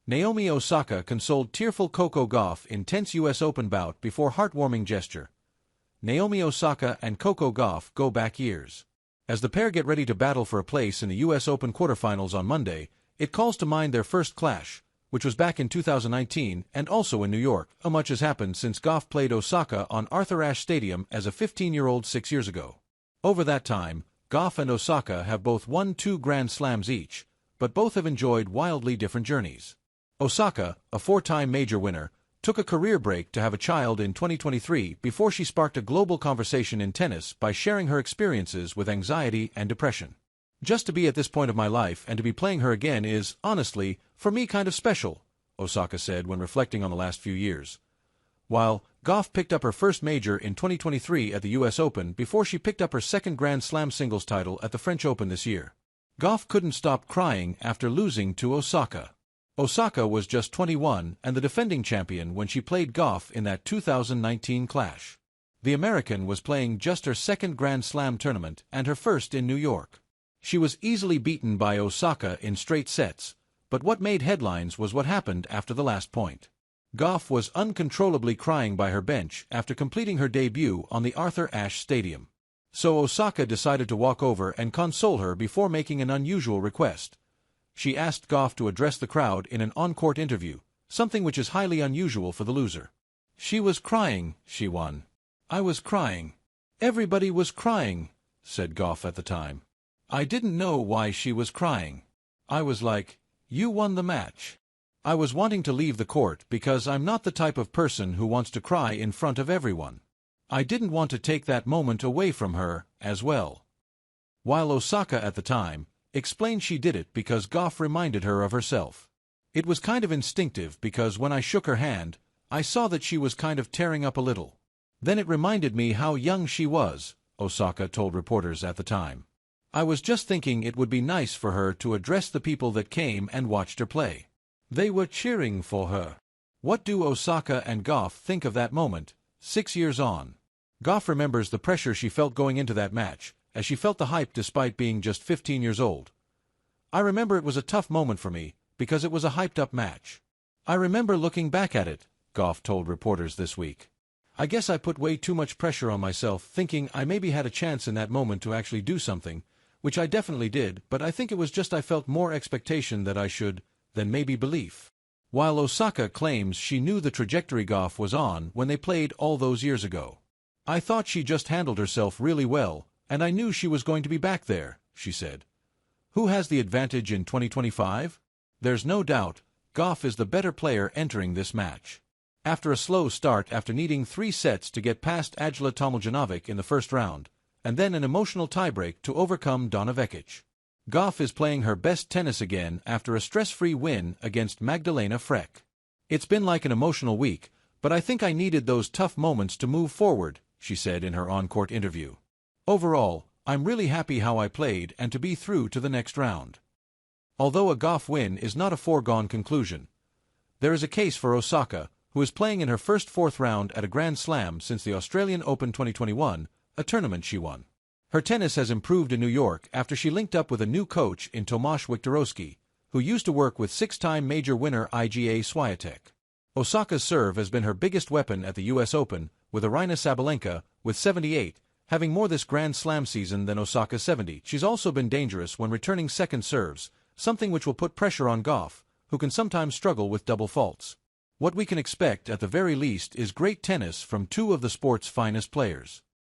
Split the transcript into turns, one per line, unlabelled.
Naomi Osaka consoled tearful Coco Gauff in tense U.S. Open bout before heartwarming gesture. Naomi Osaka and Coco Gauff go back years. As the pair get ready to battle for a place in the U.S. Open quarterfinals on Monday, it calls to mind their first clash, which was back in 2019 and also in New York. Much has happened since Gauff played Osaka on Arthur Ashe Stadium as a 15-year-old 6 years ago. Over that time, Gauff and Osaka have both won 2 Grand Slams each, but both have enjoyed wildly different journeys. Osaka, a 4-time major winner, took a career break to have a child in 2023 before she sparked a global conversation in tennis by sharing her experiences with anxiety and depression. "Just to be at this point of my life and to be playing her again is, honestly, for me kind of special," Osaka said when reflecting on the last few years. While Gauff picked up her first major in 2023 at the U.S. Open before she picked up her second Grand Slam singles title at the French Open this year. Gauff couldn't stop crying after losing to Osaka. Osaka was just 21 and the defending champion when she played Gauff in that 2019 clash. The American was playing just her second Grand Slam tournament and her first in New York. She was easily beaten by Osaka in straight sets, but what made headlines was what happened after the last point. Gauff was uncontrollably crying by her bench after completing her debut on the Arthur Ashe Stadium. So Osaka decided to walk over and console her before making an unusual request. She asked Gauff to address the crowd in an on-court interview, something which is highly unusual for the loser. "She was crying," she won. "I was crying. Everybody was crying," said Gauff at the time. "I didn't know why she was crying. I was like, you won the match. I was wanting to leave the court because I'm not the type of person who wants to cry in front of everyone. I didn't want to take that moment away from her, as well." While Osaka at the time explained she did it because Gauff reminded her of herself. "It was kind of instinctive because when I shook her hand, I saw that she was kind of tearing up a little. Then it reminded me how young she was," Osaka told reporters at the time. "I was just thinking it would be nice for her to address the people that came and watched her play. They were cheering for her." What do Osaka and Gauff think of that moment, 6 years on? Gauff remembers the pressure she felt going into that match, as she felt the hype despite being just 15 years old. "I remember it was a tough moment for me, because it was a hyped-up match. I remember looking back at it," Gauff told reporters this week. "I guess I put way too much pressure on myself, thinking I maybe had a chance in that moment to actually do something, which I definitely did, but I think it was just I felt more expectation that I should, than maybe belief." While Osaka claims she knew the trajectory Gauff was on when they played all those years ago. "I thought she just handled herself really well, and I knew she was going to be back there," she said. Who has the advantage in 2025? There's no doubt, Gauff is the better player entering this match. After a slow start after needing 3 sets to get past Ajla Tomljanovic in the first round, and then an emotional tiebreak to overcome Donna Vekic. Gauff is playing her best tennis again after a stress-free win against Magdalena Frech. "It's been like an emotional week, but I think I needed those tough moments to move forward," she said in her on-court interview. "Overall, I'm really happy how I played and to be through to the next round." Although a Gauff win is not a foregone conclusion, there is a case for Osaka, who is playing in her first 4th round at a Grand Slam since the Australian Open 2021, a tournament she won. Her tennis has improved in New York after she linked up with a new coach in Tomasz Wiktorowski, who used to work with 6-time major winner Iga Swiatek. Osaka's serve has been her biggest weapon at the U.S. Open, with Aryna Sabalenka, with 78, having more this Grand Slam season than Osaka 70. She's also been dangerous when returning second serves, something which will put pressure on Gauff, who can sometimes struggle with double faults. What we can expect at the very least is great tennis from 2 of the sport's finest players.